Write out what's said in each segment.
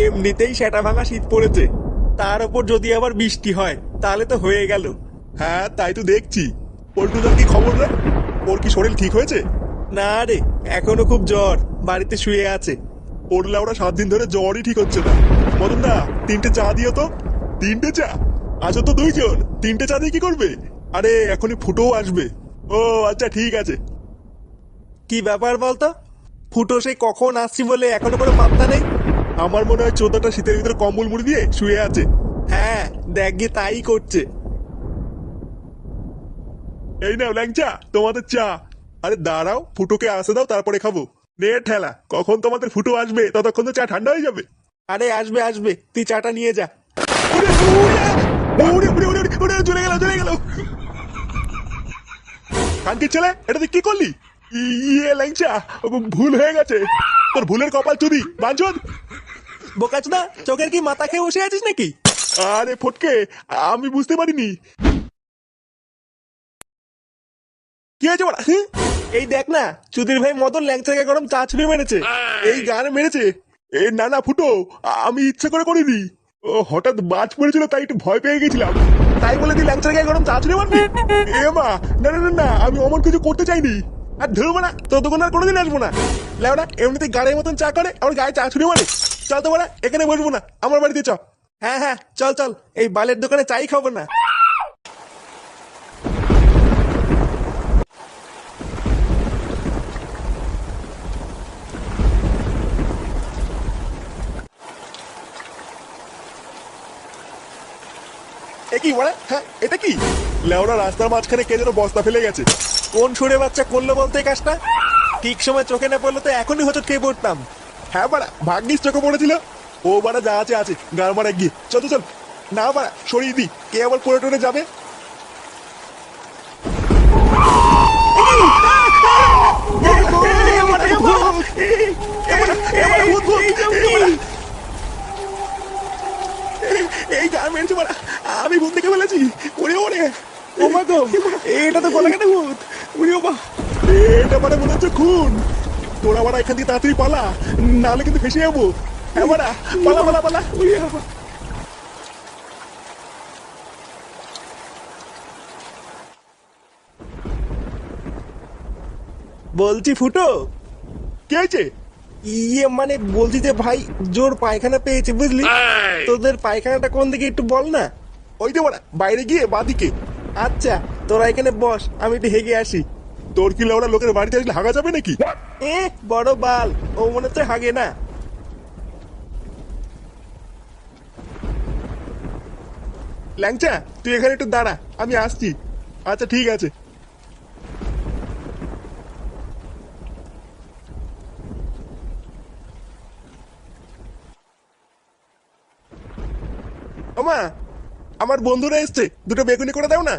এমনিতেই সেটা ভাঙা শীত পড়েছে, তার উপর যদি আবার বৃষ্টি হয় তাহলে তো হয়ে গেল। হ্যাঁ তাই তো দেখছি। পল্টুদার কি খবর রে? ওর কি শরীর ঠিক হয়েছে? না রে, এখনো খুব জ্বর, বাড়িতে শুয়ে আছে। ওর লেওড়া 7 দিন ধরে জ্বরই ঠিক হচ্ছে না। মদন দা, 3টে চা দিও তো। 3টে চা? আচ্ছা তো 2 জন, 3টে চা দিয়ে কি করবে? আরে এখনই ফুটোও আসবে। ও আচ্ছা ঠিক আছে। কি ব্যাপার বলতো? ফুটো সে কখন আসছি বলে এখনো কোনো পাত্তা নেই। আমার মনে হয় চোদ্দাটা শীতের ভিতরে কম্বল মুড়ি দিয়ে শুয়ে আছে। হ্যাঁ, দেখ গিয়ে তাই করছে। এই নাও ল্যাংচা, তোমাদের চা। আরে দাঁড়াও, ফুটোকে আসে দাও তারপরে খাবো। নে ঠেলা, কখন তোমাদের ফুটো আসবে ততক্ষণ তো চা ঠান্ডা হয়ে যাবে। আরে আসবে আসবে, তুই চাটা নিয়ে যা। উড়ে উড়ে উড়ে উড়ে উড়ে উড়ে চলে গেল চলে গেল। কানকির ছেলে, এটা তুই কি করলি? ইয়ে ল্যাংচা, ভুল হয়ে গেছে। তোর ভুলের কপাল চুদি বাঞ্চদ। বোকাচোদা, চোখের কি মাথা খেয়ে বসে আছিস নাকি? আরে ফটকে, আমি বুঝতে পারিনি। কি হয়েছে বড়া? এই দেখ না, চুদির ভাই মদন ল্যাংচাকে গরম চা ছুঁড়ে মেরেছে। এই গান মেরেছে? এ না না ফুটো, আমি ইচ্ছা করে করিনি। ও হঠাৎ বাজ পড়েছিল তাই একটু ভয় পেয়ে গেছিলাম। তাই বলে তুই ল্যাংচাকে গরম চা ছুঁড়ে মারবি? এ মা, না না না না, আমি অমন কিছু করতে চাইনি। আর ধরবো না, তোর দোকানে আর কোনোদিন আসবো না। লেওড়া এমনিতে গাড়ির মতন চা করে, আমার গায়ে চা ছুঁড়ে মারে। চল তো বড়া, এখানে বসবো না, আমার বাড়িতে চ। হ্যাঁ হ্যাঁ, চল চল, এই বালের দোকানে চাই খাবো না। এ কি বড়া? হ্যাঁ এটা কি? লেওরা রাস্তার মাঝখানে কে যেন বস্তা ফেলে গেছে। কোন ছুঁড়ে বাচ্চা করলো বলতে এই কাজটা? ঠিক সময় চোখে না পড়লো তো এখনই হোঁচট খেয়ে পড়তাম। হ্যাঁ বাড়া, ভাগ্যিস চোখে পড়েছিল। ও বাড়া যা আছে আছে, গাড় মারা গিয়ে চল তো চল। না বাড়া সরিয়ে দি, কে আবার পড়ে টরে যাবে। এই গান মেরেছে বাড়া, আমি ভূত দেখে ফেলেছি। ওরে ওরে, ও মা গো, এটা তো গলা কেটে ভূত। উড়ি বাবা, এটা মানে মনে হচ্ছে খুন। তোরা বাড়া এখান থেকে তাড়াতাড়ি পালা, নাহলে কিন্তু ফেসে যাবো। হ্যাঁ বাড়া, পালা পালা পালা। উড়ি বাবা। বলছি ফুটো, কি হয়েছে? ইয়ে মানে বলছি যে ভাই, জোর পায়খানা পেয়েছে বুঝলি। তোদের পায়খানাটা কোন দিকে একটু বল না। ওই তো বাড়া, বাইরে গিয়ে বাদিকে। আচ্ছা, তোরা এখানে বস, আমি একটু হেগে আসি। তোর কি লেওড়া লোকের বাড়িতে আসলে হাগা যাবে নাকি? এ বড় বাল, ও মনে হচ্ছে হাগে না। ল্যাংচা, তুই এখানে একটু দাঁড়া, আমি আসছি। আচ্ছা ঠিক আছে। ওমা, আমার বন্ধুরা এসছে, দুটো বেগুনি করে দাও না।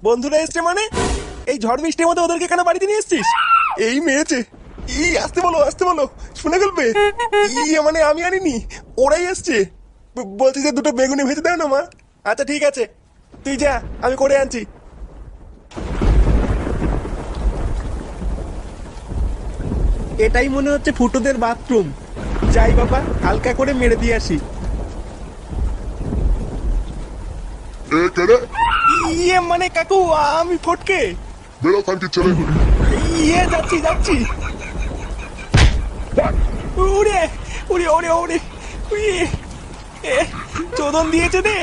বন্ধুরা এসছে মানে? এই ঝড় বৃষ্টির মধ্যে ওদেরকে কেন বাড়িতে নিয়ে এসছিস? এই মেয়েছে। আসতে বলো আসতে বলো, শুনে ফেলবে। মানে আমি আনিনি, ওরাই এসছে। বলছি যে দুটো বেগুনি ভেজে দাও না মা। আচ্ছা ঠিক আছে, তুই যা, আমি করে আনছি। এটাই মনে হচ্ছে ফুটোদের বাথরুম। যাই বাবা, হালকা করে মেরে দিয়ে আসি। ইয়ে মানে কাকু, আমি ফটকে। বেরো খানকির ছেলে। ইয়ে যাচ্ছি যাচ্ছি। উড়ে উড়ে ওরে ওরে, উড়ে এ চোদন দিয়েছে রে।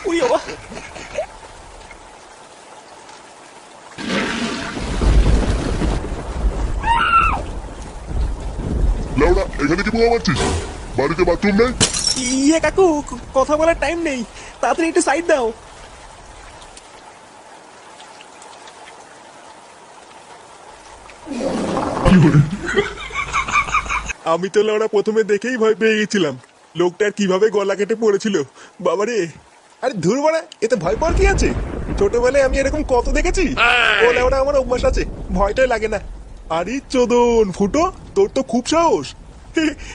উড়ে বাবা। লেওড়া, এখানে কি বোমা মারছিস? বাড়িতে বাথরুম নেই? ইয়ে কাকু, কথা বলার টাইম নেই, তাড়াতাড়ি একটু সাইড দাও। আমি তো লেওড়া প্রথমে দেখেই ভয় পেয়ে গেছিলাম। লোকটার কিভাবে গলা কেটে পড়েছিল বাবারে। আরে ধুর বাড়া, এতে ভয় পাওয়ার কি আছে? ছোটবেলায় আমি এরকম কত দেখেছি। ও লেওড়া, আমার অভ্যাস আছে, ভয়টাই লাগে না। আরে চোদন ফুটো, তোর তো খুব সাহস।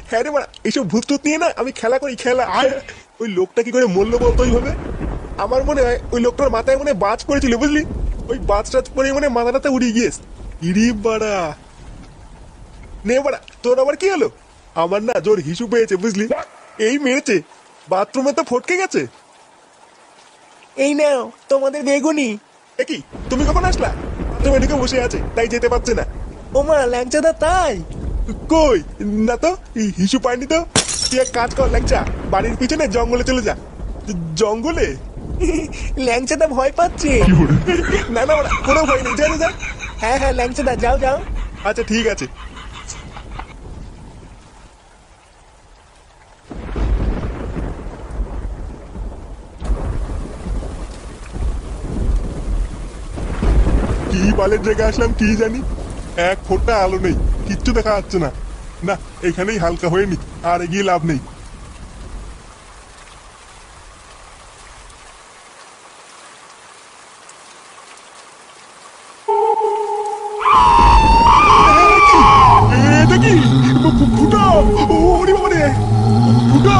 হ্যাঁ রে বাড়া, এইসব ভূত টুত নিয়ে না আমি খেলা করি, খেলা। ওই লোকটা কি করে মরলো বলতো ওইভাবে? আমার মনে হয় ওই লোকটার মাথায় মনে হয় বাজ পড়েছিল বুঝলি। ওই বাজ টাজ পরে মানে মাথাটাতে উড়িয়ে গিয়েস। ইরি বাড়া। নে বাড়া, তোর আবার কি হলো? আমার না জোর হিসু পেয়েছে বুঝলি। এই মেরেছে, বাথরুমে তো ফটকে গেছে। এই নাও তোমাদের বেগুনি। এ কি, তুমি কখন আসলা? তুমি এদিকে বসে আছে, তাই যেতে পারছে না। ওমা ল্যাংচাদা তাই? কই না তো, হিসু পাইনি তো। তুই এক কাজ কর ল্যাংচা, বাড়ির পিছনে জঙ্গলে চলে যা। জঙ্গলে? ল্যাংচাদা ভয় পাচ্ছে। না না ওরা কোনো ভয় নেই, যা যা, যা। হ্যাঁ হ্যাঁ ল্যাংচাদা যাও যাও। আচ্ছা ঠিক আছে। কি বালের জায়গায় আসলাম কি জানি, এক ফোঁটা আলো নেই, কিচ্ছু দেখা যাচ্ছে না। না, এখানেই হালকা হয়ে নি, আর এগিয়ে লাভ নেই। এটা কি? ফুটো! ওরে বাবা রে! ফুটো!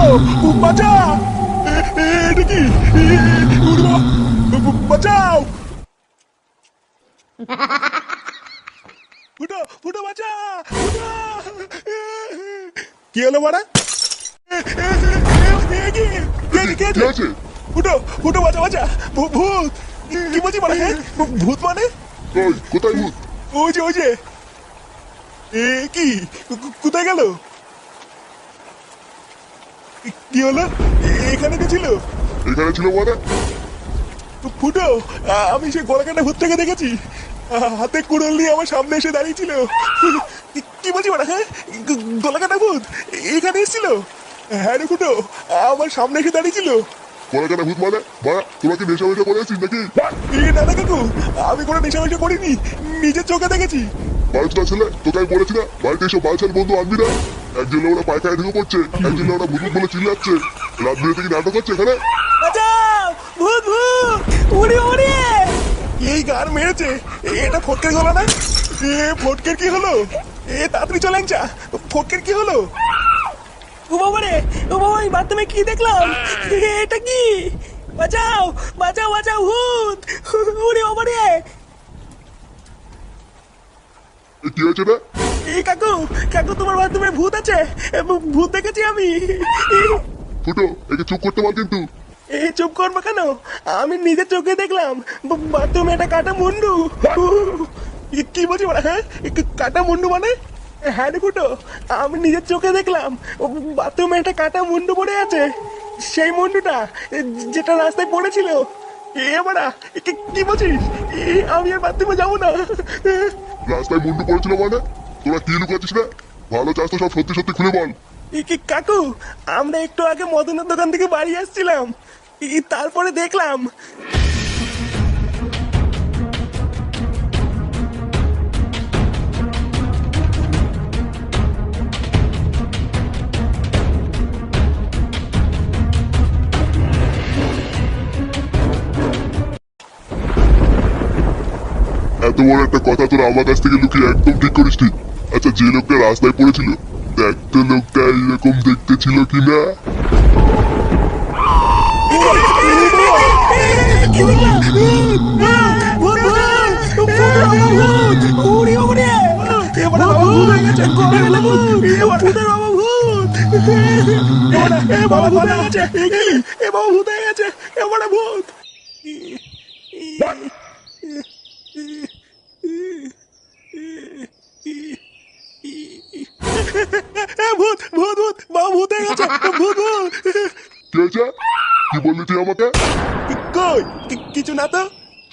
বাঁচা! এটা কি? ওরে বাবা! বাঁচাও! ফুটো! ফুটো বাঁচা! ফুটো! কি হলো মারা? কি আছে? ফুটো! ফুটো বাঁচা বাঁচা! ভূত! কি বলছি মারা? ভূত মানে? কই, কোথায় ভূত? ওই যে ওই যে! এ কি? কোথায় গেল? কি হলো? এখানে কে ছিল? এখানে ছিল মানে? ফুটো, আমি সে গলাকাটা ভূত থেকে দেখেছি। হাতে কুড়োল নিয়ে আমার সামনে এসে দাঁড়িয়েছিল। কি বলছি মানে? হ্যাঁ, গলাকাটা ভূত এখানে এসেছিল? হ্যাঁ রে ফুটো, আমার সামনে এসে দাঁড়িয়েছিল। কলাকাটা ভূত মানে? বাড়া, তোরা কি নেশা মেশা করে আছিস নাকি? না না কাকু, আমি কোনো নেশা মেশা করিনি, নিজের চোখে দেখেছি। বালচুদা ছেলে, তোকে আমি বলেছি না বাড়িতে এসব বালছাল বন্ধু আনবি না। একজন ওরা পায়খানায় ঢুকে পড়ছে, একজন ওরা ভূত বলে চিল্লাচ্ছে। রাত বিরেতে কি নাটক হচ্ছে এখানে? বাঁচাও ভূত ভূত উড়ে উড়ে। এই গান মেরেছে, এটা ফটকের গলা না? ফটকের কি হলো? তাড়াতাড়ি চলেন চা, ফটকের কি হলো? ও বাবা রে, ও বাবা এই বাথরুমে কি দেখলাম? এটা কি? বাঁচাও বাঁচাও বাঁচাও ভূত উড়ে বাবা রে। কি হয়েছে রে? এই কাকু কাকু তোমার বাথরুমে ভূত আছে। ভূত দেখেছি আমি। ফুটো, একে চুপ করতে বল কিন্তু। এই চুপ করবো কেন? আমি নিজের চোখে দেখলাম বাথরুমে একটা কাটা মুন্ডু। কি বলছি মানে? হ্যাঁ, কাটা মুন্ডু মানে? হ্যাঁ রে ফুটো, আমি নিজের চোখে দেখলাম বাথরুমে একটা কাটা মুন্ডু পড়ে আছে। সেই মুন্ডুটা যেটা রাস্তায় পড়েছিল। এবারা কি বলছিস? আমি আর বাথরুমে যাবো না। রাস্তায় মুন্ডু পড়েছিল মানে? তোরা কি লুকাচ্ছিস না? ভালো চাস তো সব সত্যি সত্যি খুলে বল। কাকু, আমরা একটু আগে মদনের দোকান থেকে বাড়ি আসছিলাম, তারপরে দেখলাম। এত বড় একটা কথা তোরা আমার কাছ থেকে লুকিয়ে একদম ঠিক করিসনি। আচ্ছা, যে লোকটা রাস্তায় পড়েছিল, দেখ তো লোকটা এইরকম দেখতে ছিল কিনা? কি দেখলাম? ভূত, ভূত, ভূত, উড়ে উড়ে। এবারে বাবা ভূত হয়ে গেছে, ঘরে গেলে ভূত, ভূতের বাবা ভূত। বাবা ভূত হয়ে গেছে। এ বাবা ভূত হয়ে গেছে, এবারে ভূত। ভূত ভূত ভূত, বাবা ভূত হয়ে গেছে, ভূত ভূত। কি হয়েছে? কি বললি তুই আমাকে? কই, কিছু না তো।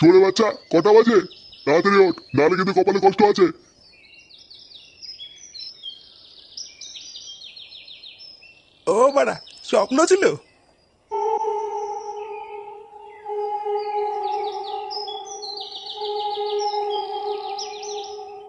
ছোড়ে বাচ্চা, কটা বাজে? তাড়াতাড়ি ওঠ, নাহলে কিন্তু কপালে কষ্ট আছে। ও বাড়া, স্বপ্ন ছিল।